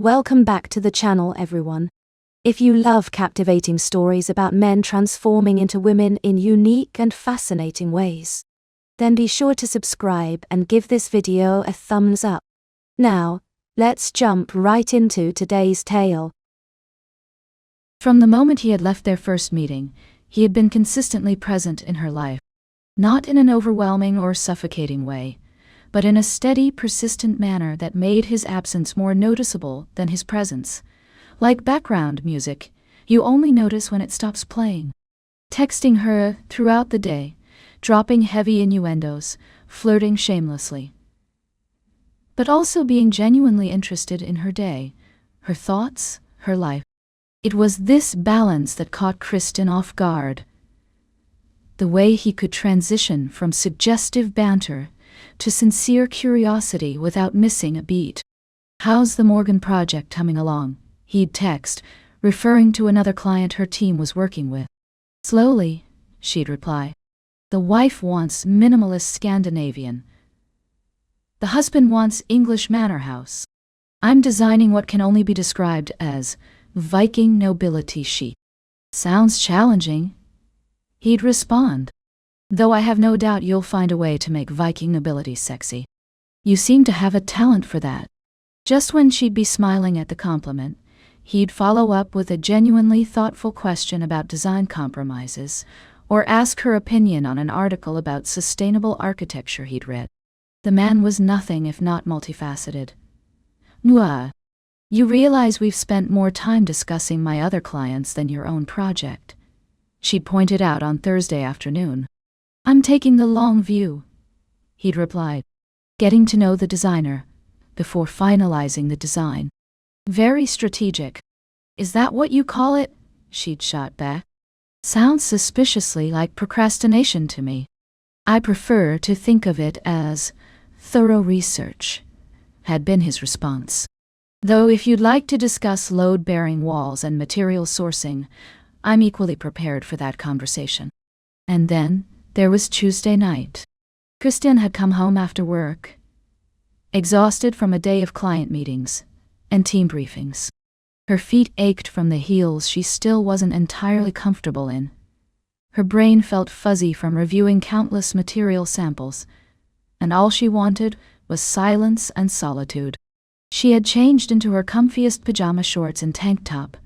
Welcome back to the channel, everyone. If you love captivating stories about men transforming into women in unique and fascinating ways, then be sure to subscribe and give this video a thumbs up. Now, let's jump right into today's tale. From the moment he had left their first meeting, he had been consistently present in her life. Not in an overwhelming or suffocating way, but in a steady, persistent manner that made his absence more noticeable than his presence. Like background music, you only notice when it stops playing. Texting her throughout the day, dropping heavy innuendos, flirting shamelessly. But also being genuinely interested in her day, her thoughts, her life. It was this balance that caught Kristin off guard. The way he could transition from suggestive banter to sincere curiosity without missing a beat. "How's the Morgan project coming along?" he'd text, referring to another client her team was working with. "Slowly," she'd reply. "The wife wants minimalist Scandinavian. The husband wants English manor house. I'm designing what can only be described as Viking nobility chic." "Sounds challenging," he'd respond. "Though I have no doubt you'll find a way to make Viking nobility sexy. You seem to have a talent for that." Just when she'd be smiling at the compliment, he'd follow up with a genuinely thoughtful question about design compromises, or ask her opinion on an article about sustainable architecture he'd read. The man was nothing if not multifaceted. "Mwah. You realize we've spent more time discussing my other clients than your own project," she'd pointed out on Thursday afternoon. "I'm taking the long view," he'd replied, "getting to know the designer before finalizing the design." "Very strategic. Is that what you call it?" she'd shot back. "Sounds suspiciously like procrastination to me." "I prefer to think of it as thorough research," had been his response. "Though if you'd like to discuss load-bearing walls and material sourcing, I'm equally prepared for that conversation." And then there was Tuesday night. Kristin had come home after work, exhausted from a day of client meetings and team briefings. Her feet ached from the heels she still wasn't entirely comfortable in. Her brain felt fuzzy from reviewing countless material samples, and all she wanted was silence and solitude. She had changed into her comfiest pajama shorts and tank top,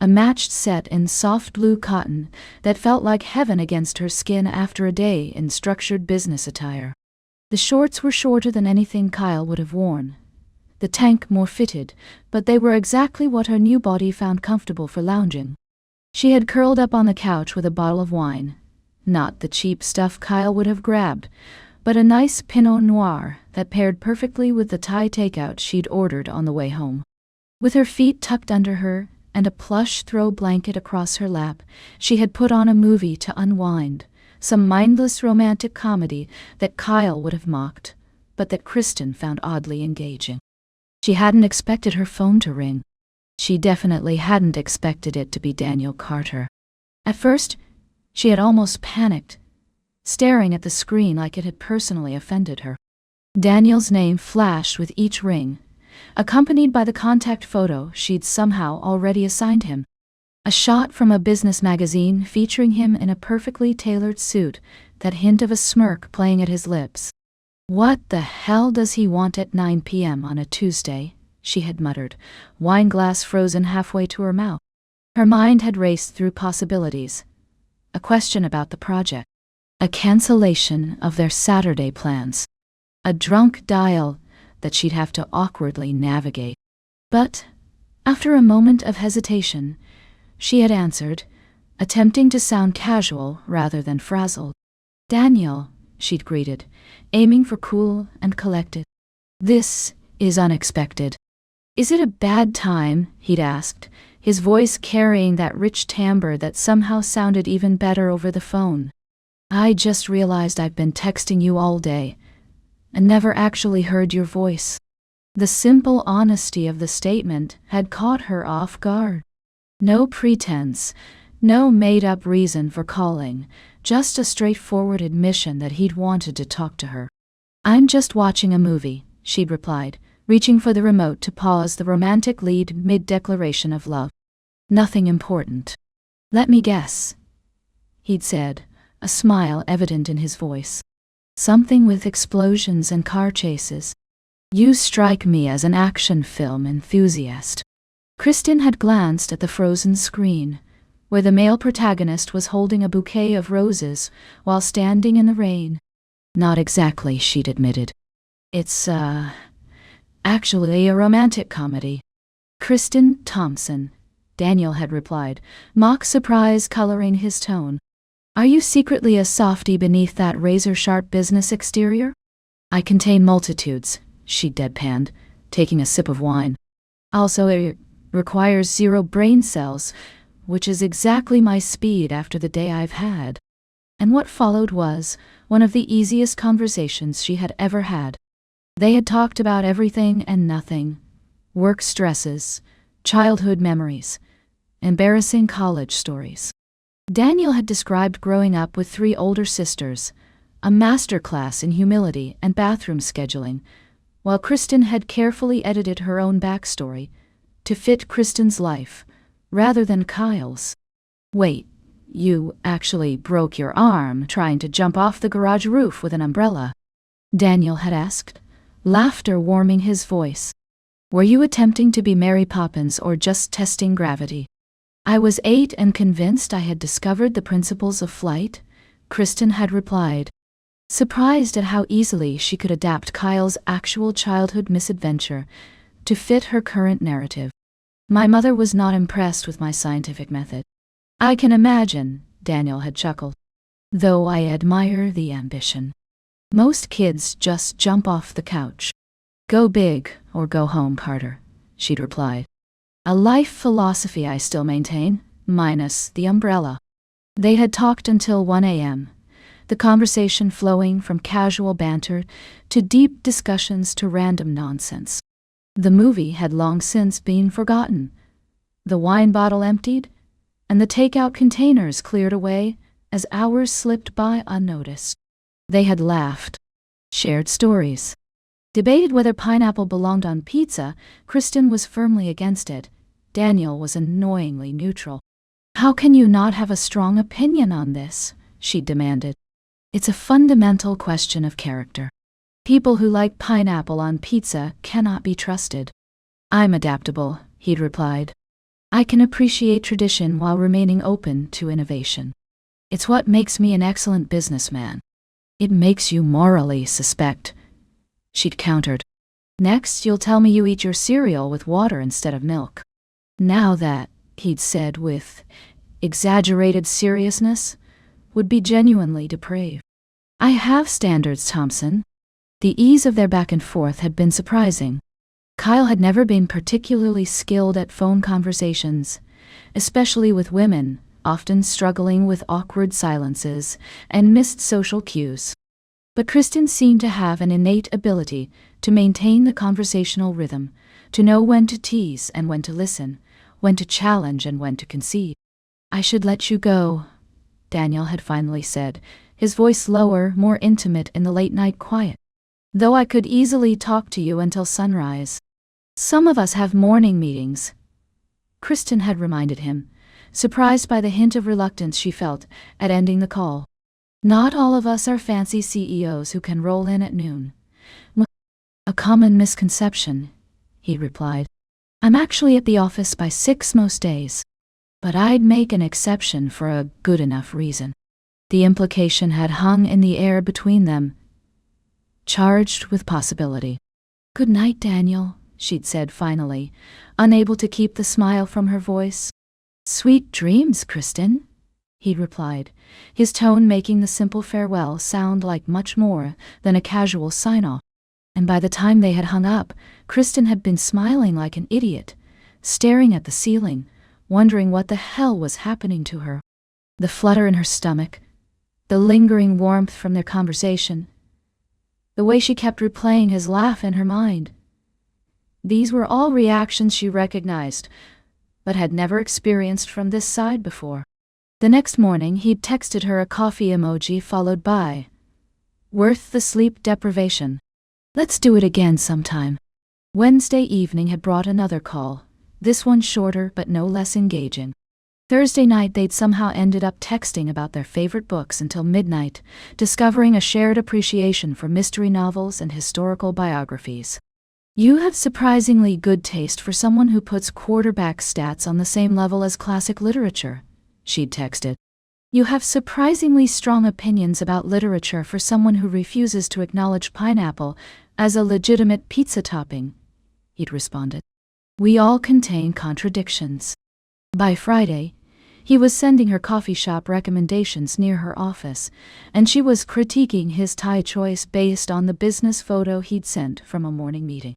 a matched set in soft blue cotton that felt like heaven against her skin after a day in structured business attire. The shorts were shorter than anything Kyle would have worn, the tank more fitted, but they were exactly what her new body found comfortable for lounging. She had curled up on the couch with a bottle of wine, not the cheap stuff Kyle would have grabbed, but a nice Pinot Noir that paired perfectly with the Thai takeout she'd ordered on the way home. With her feet tucked under her and a plush throw blanket across her lap, she had put on a movie to unwind, some mindless romantic comedy that Kyle would have mocked, but that Kristin found oddly engaging. She hadn't expected her phone to ring. She definitely hadn't expected it to be Daniel Carter. At first, she had almost panicked, staring at the screen like it had personally offended her. Daniel's name flashed with each ring, accompanied by the contact photo she'd somehow already assigned him. A shot from a business magazine featuring him in a perfectly tailored suit, that hint of a smirk playing at his lips. "What the hell does he want at 9 p.m. on a Tuesday?" she had muttered, wine glass frozen halfway to her mouth. Her mind had raced through possibilities. A question about the project. A cancellation of their Saturday plans. A drunk dial that she'd have to awkwardly navigate. But, after a moment of hesitation, she had answered, attempting to sound casual rather than frazzled. "Daniel," she'd greeted, aiming for cool and collected. "This is unexpected." "Is it a bad time?" he'd asked, his voice carrying that rich timbre that somehow sounded even better over the phone. "I just realized I've been texting you all day, and never actually heard your voice." The simple honesty of the statement had caught her off guard. No pretense, no made-up reason for calling, just a straightforward admission that he'd wanted to talk to her. "I'm just watching a movie," she'd replied, reaching for the remote to pause the romantic lead mid-declaration of love. "Nothing important." "Let me guess," he'd said, a smile evident in his voice. "Something with explosions and car chases. You strike me as an action film enthusiast." Kristin had glanced at the frozen screen, where the male protagonist was holding a bouquet of roses while standing in the rain. "Not exactly," she'd admitted. "It's, actually a romantic comedy." "Kristin Thompson," Daniel had replied, mock surprise coloring his tone. "Are you secretly a softie beneath that razor-sharp business exterior?" "I contain multitudes," she deadpanned, taking a sip of wine. "Also, it requires 0 brain cells, which is exactly my speed after the day I've had." And what followed was one of the easiest conversations she had ever had. They had talked about everything and nothing: work stresses, childhood memories, embarrassing college stories. Daniel had described growing up with 3 older sisters, a masterclass in humility and bathroom scheduling, while Kristin had carefully edited her own backstory to fit Kristin's life, rather than Kyle's. "Wait, you actually broke your arm trying to jump off the garage roof with an umbrella?" Daniel had asked, laughter warming his voice. "Were you attempting to be Mary Poppins or just testing gravity?" "I was 8 and convinced I had discovered the principles of flight," Kristin had replied, surprised at how easily she could adapt Kyle's actual childhood misadventure to fit her current narrative. "My mother was not impressed with my scientific method." "I can imagine," Daniel had chuckled, "though I admire the ambition. Most kids just jump off the couch." "Go big or go home, Carter," she'd replied. "A life philosophy I still maintain, minus the umbrella." They had talked until 1 a.m., the conversation flowing from casual banter to deep discussions to random nonsense. The movie had long since been forgotten, the wine bottle emptied, and the takeout containers cleared away as hours slipped by unnoticed. They had laughed, shared stories, debated whether pineapple belonged on pizza. Kristin was firmly against it. Daniel was annoyingly neutral. "How can you not have a strong opinion on this?" she demanded. "It's a fundamental question of character. People who like pineapple on pizza cannot be trusted." "I'm adaptable," he'd replied. "I can appreciate tradition while remaining open to innovation. It's what makes me an excellent businessman." "It makes you morally suspect," she'd countered. "Next, you'll tell me you eat your cereal with water instead of milk." "Now that," he'd said with exaggerated seriousness, "would be genuinely depraved." "I have standards, Thompson." The ease of their back and forth had been surprising. Kyle had never been particularly skilled at phone conversations, especially with women, often struggling with awkward silences and missed social cues. But Kristin seemed to have an innate ability to maintain the conversational rhythm, to know when to tease and when to listen, when to challenge and when to concede. "I should let you go," Daniel had finally said, his voice lower, more intimate in the late-night quiet. "Though I could easily talk to you until sunrise. Some of us have morning meetings," Kristin had reminded him, surprised by the hint of reluctance she felt at ending the call. "Not all of us are fancy CEOs who can roll in at noon." "A common misconception," he replied. "I'm actually at the office by 6 most days. But I'd make an exception for a good enough reason." The implication had hung in the air between them, charged with possibility. "Good night, Daniel," she'd said finally, unable to keep the smile from her voice. "Sweet dreams, Kristin," he'd replied, his tone making the simple farewell sound like much more than a casual sign-off. And by the time they had hung up, Kristin had been smiling like an idiot, staring at the ceiling, wondering what the hell was happening to her. The flutter in her stomach, the lingering warmth from their conversation, the way she kept replaying his laugh in her mind. These were all reactions she recognized, but had never experienced from this side before. The next morning he'd texted her a coffee emoji followed by, "Worth the sleep deprivation. Let's do it again sometime." Wednesday evening had brought another call, this one shorter but no less engaging. Thursday night they'd somehow ended up texting about their favorite books until midnight, discovering a shared appreciation for mystery novels and historical biographies. "You have surprisingly good taste for someone who puts quarterback stats on the same level as classic literature," she'd texted. "You have surprisingly strong opinions about literature for someone who refuses to acknowledge pineapple as a legitimate pizza topping," he'd responded. "We all contain contradictions." By Friday, he was sending her coffee shop recommendations near her office, and she was critiquing his tie choice based on the business photo he'd sent from a morning meeting.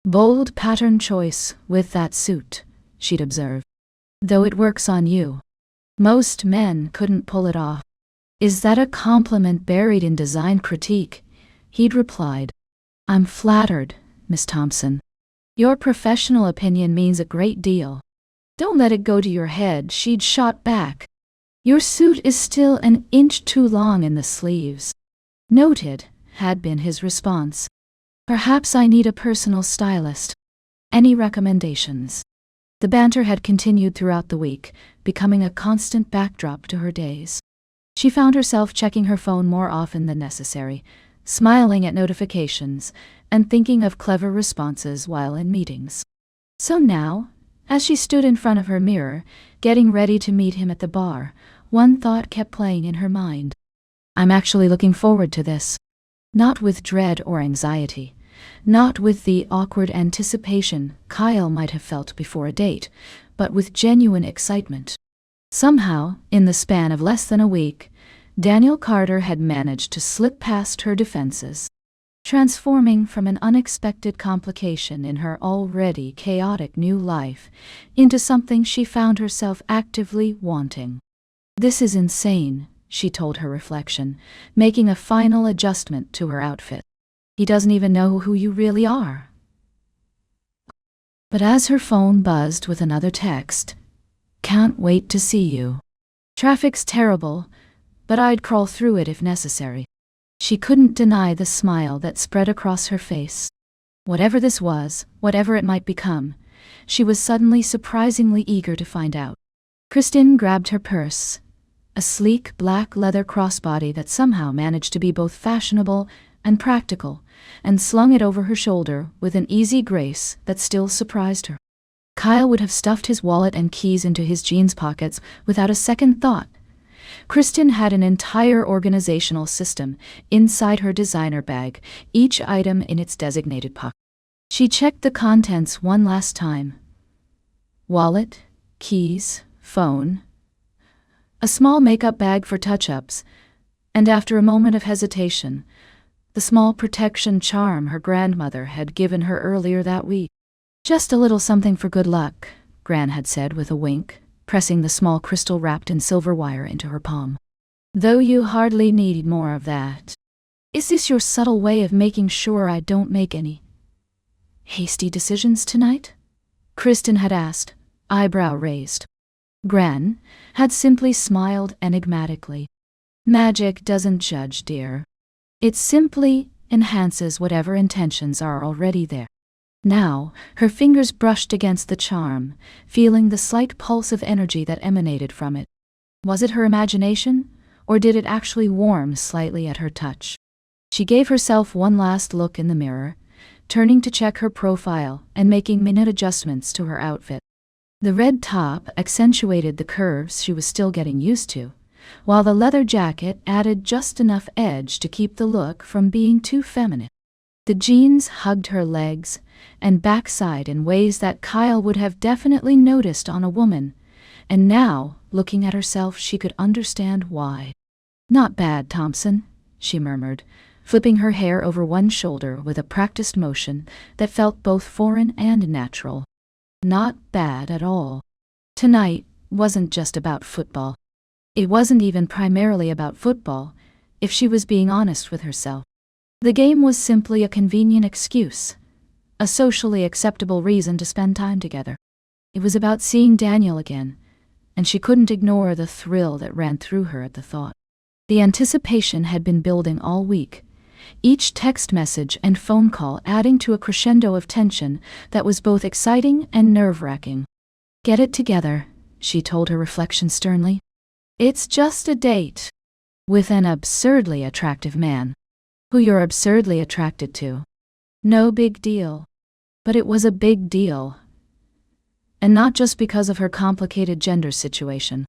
"Bold pattern choice with that suit," she'd observe. "Though it works on you. Most men couldn't pull it off." "Is that a compliment buried in design critique?" he'd replied. "I'm flattered, Miss Thompson. Your professional opinion means a great deal." "Don't let it go to your head," she'd shot back. "Your suit is still an inch too long in the sleeves." "Noted," had been his response. "Perhaps I need a personal stylist. Any recommendations?" The banter had continued throughout the week, becoming a constant backdrop to her days. She found herself checking her phone more often than necessary, smiling at notifications, and thinking of clever responses while in meetings. So now, as she stood in front of her mirror, getting ready to meet him at the bar, one thought kept playing in her mind. "I'm actually looking forward to this." Not with dread or anxiety, not with the awkward anticipation Kyle might have felt before a date, but with genuine excitement. Somehow, in the span of less than a week, Daniel Carter had managed to slip past her defenses, transforming from an unexpected complication in her already chaotic new life into something she found herself actively wanting. "This is insane," she told her reflection, making a final adjustment to her outfit. "He doesn't even know who you really are." But as her phone buzzed with another text, "Can't wait to see you. Traffic's terrible, but I'd crawl through it if necessary." She couldn't deny the smile that spread across her face. Whatever this was, whatever it might become, she was suddenly surprisingly eager to find out. Kristin grabbed her purse, a sleek black leather crossbody that somehow managed to be both fashionable and practical, and slung it over her shoulder with an easy grace that still surprised her. Kyle would have stuffed his wallet and keys into his jeans pockets without a second thought. Kristin had an entire organizational system inside her designer bag, each item in its designated pocket. She checked the contents one last time. Wallet, keys, phone, a small makeup bag for touch-ups, and after a moment of hesitation, the small protection charm her grandmother had given her earlier that week. "Just a little something for good luck," Gran had said with a wink, pressing the small crystal wrapped in silver wire into her palm. "Though you hardly need more of that. Is this your subtle way of making sure I don't make any hasty decisions tonight?" Kristin had asked, eyebrow raised. Gran had simply smiled enigmatically. "Magic doesn't judge, dear. It simply enhances whatever intentions are already there." Now, her fingers brushed against the charm, feeling the slight pulse of energy that emanated from it. Was it her imagination, or did it actually warm slightly at her touch? She gave herself one last look in the mirror, turning to check her profile and making minute adjustments to her outfit. The red top accentuated the curves she was still getting used to, while the leather jacket added just enough edge to keep the look from being too feminine. The jeans hugged her legs and backside in ways that Kyle would have definitely noticed on a woman, and now, looking at herself, she could understand why. "Not bad, Thompson," she murmured, flipping her hair over one shoulder with a practiced motion that felt both foreign and natural. Not bad at all. Tonight wasn't just about football. It wasn't even primarily about football, if she was being honest with herself. The game was simply a convenient excuse, a socially acceptable reason to spend time together. It was about seeing Daniel again, and she couldn't ignore the thrill that ran through her at the thought. The anticipation had been building all week, each text message and phone call adding to a crescendo of tension that was both exciting and nerve-wracking. "Get it together," she told her reflection sternly. "It's just a date. With an absurdly attractive man. Who you're absurdly attracted to. No big deal." But it was a big deal. And not just because of her complicated gender situation.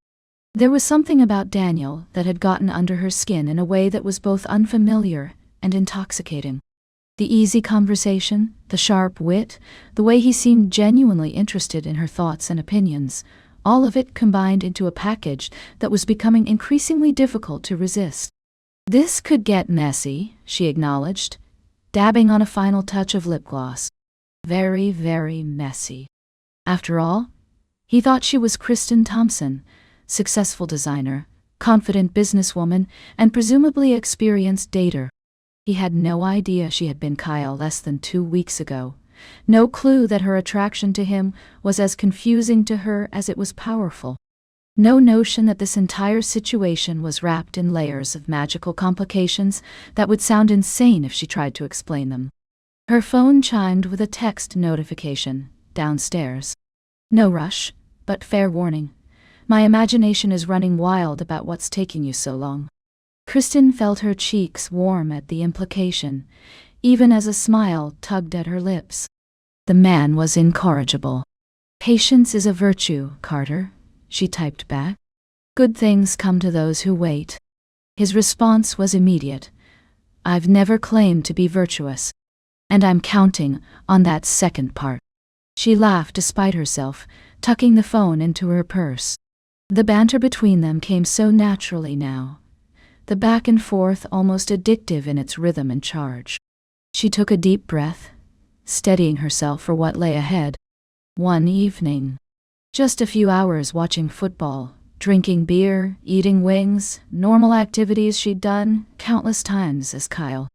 There was something about Daniel that had gotten under her skin in a way that was both unfamiliar and intoxicating. The easy conversation, the sharp wit, the way he seemed genuinely interested in her thoughts and opinions, all of it combined into a package that was becoming increasingly difficult to resist. "This could get messy," she acknowledged, dabbing on a final touch of lip gloss. "Very, very messy." After all, he thought she was Kristin Thompson, successful designer, confident businesswoman, and presumably experienced dater. He had no idea she had been Kyle less than 2 weeks ago. No clue that her attraction to him was as confusing to her as it was powerful. No notion that this entire situation was wrapped in layers of magical complications that would sound insane if she tried to explain them. Her phone chimed with a text notification, downstairs. "No rush, but fair warning. My imagination is running wild about what's taking you so long." Kristin felt her cheeks warm at the implication, even as a smile tugged at her lips. The man was incorrigible. "Patience is a virtue, Carter," she typed back. "Good things come to those who wait." His response was immediate. "I've never claimed to be virtuous. And I'm counting on that second part." She laughed despite herself, tucking the phone into her purse. The banter between them came so naturally now. The back and forth almost addictive in its rhythm and charge. She took a deep breath, steadying herself for what lay ahead. One evening. Just a few hours watching football, drinking beer, eating wings, normal activities she'd done countless times as Kyle.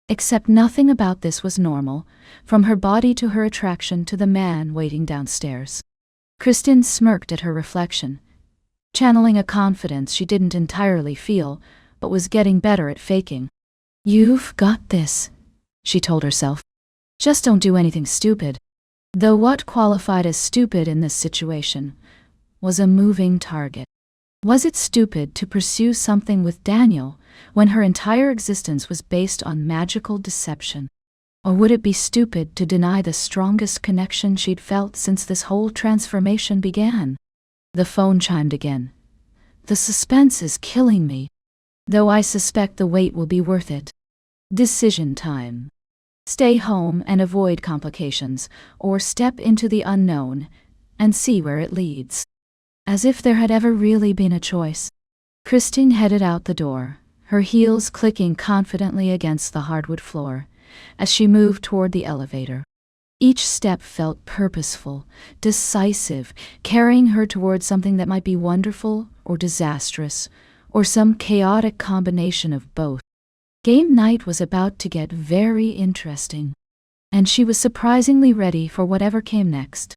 Except nothing about this was normal, from her body to her attraction to the man waiting downstairs. Kristin smirked at her reflection, channeling a confidence she didn't entirely feel, but was getting better at faking. "You've got this," she told herself. "Just don't do anything stupid." Though what qualified as stupid in this situation was a moving target. Was it stupid to pursue something with Daniel when her entire existence was based on magical deception? Or would it be stupid to deny the strongest connection she'd felt since this whole transformation began? The phone chimed again. "The suspense is killing me, though I suspect the wait will be worth it. Decision time. Stay home and avoid complications, or step into the unknown and see where it leads." As if there had ever really been a choice. Kristin headed out the door, her heels clicking confidently against the hardwood floor as she moved toward the elevator. Each step felt purposeful, decisive, carrying her toward something that might be wonderful or disastrous, or some chaotic combination of both. Game night was about to get very interesting, and she was surprisingly ready for whatever came next.